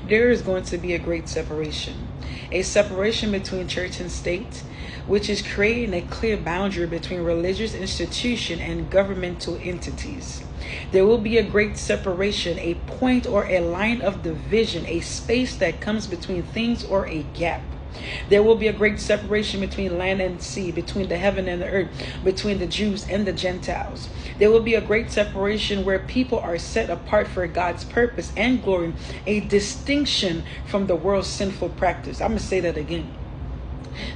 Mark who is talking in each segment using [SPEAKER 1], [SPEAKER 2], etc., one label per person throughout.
[SPEAKER 1] there is going to be a great separation. A separation between church and state, which is creating a clear boundary between religious institution and governmental entities. There will be a great separation, a point or a line of division, a space that comes between things or a gap. There will be a great separation between land and sea, between the heaven and the earth, between the Jews and the Gentiles. There will be a great separation where people are set apart for God's purpose and glory, a distinction from the world's sinful practice. I'm going to say that again.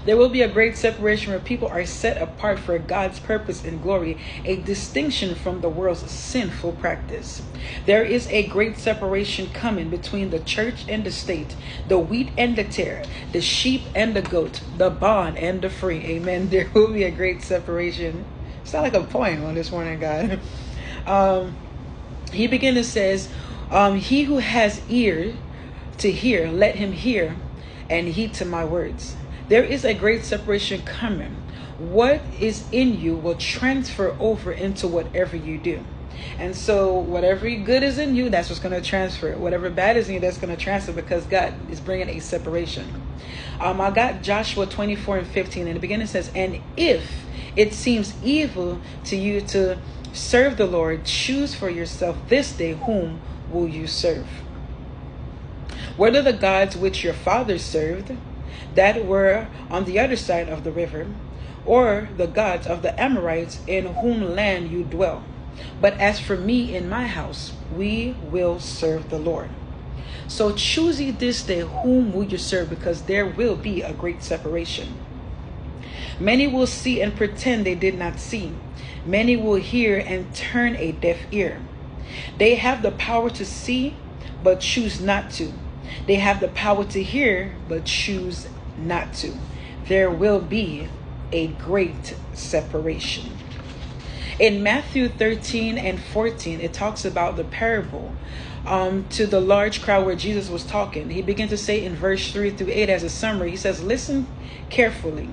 [SPEAKER 1] There will be a great separation where people are set apart for God's purpose and glory, a distinction from the world's sinful practice. There is a great separation coming between the church and the state, the wheat and the tare, the sheep and the goat, the bond and the free. Amen. There will be a great separation. It's not like a poem on this morning, God. He begins to says, he who has ear to hear, let him hear and heed to my words. There is a great separation coming. What is in you will transfer over into whatever you do. And so whatever good is in you, that's what's going to transfer. Whatever bad is in you, that's going to transfer, because God is bringing a separation. I got Joshua 24:15, and the beginning says, and if it seems evil to you to serve the Lord, choose for yourself this day whom will you serve. Whether the gods which your fathers served, that were on the other side of the river, or the gods of the Amorites in whom land you dwell. But as for me and my house, we will serve the Lord. So choose ye this day whom will you serve, because there will be a great separation. Many will see and pretend they did not see. Many will hear and turn a deaf ear. They have the power to see, but choose not to. They have the power to hear, but choose not to. There will be a great separation. In Matthew 13:14, it talks about the parable to the large crowd where Jesus was talking. He began to say in verse 3-8 as a summary, he says, listen carefully.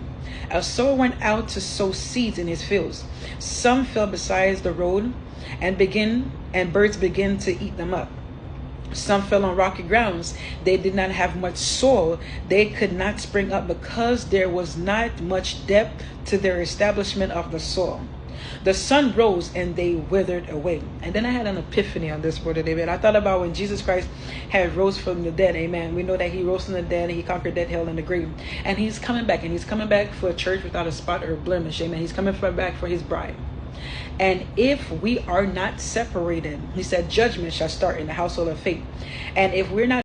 [SPEAKER 1] A sower went out to sow seeds in his fields. Some fell beside the road and birds began to eat them up. Some fell on rocky grounds. They did not have much soil. They could not spring up because there was not much depth to their establishment of the soil. The sun rose and they withered away. And then I had an epiphany on this word today. I thought about when Jesus Christ had rose from the dead. Amen. We know that he rose from the dead and he conquered death, hell, and the grave. And he's coming back. And he's coming back for a church without a spot or blemish. Amen. He's coming back for his bride. And if we are not separated, he said, judgment shall start in the household of faith. And if we're not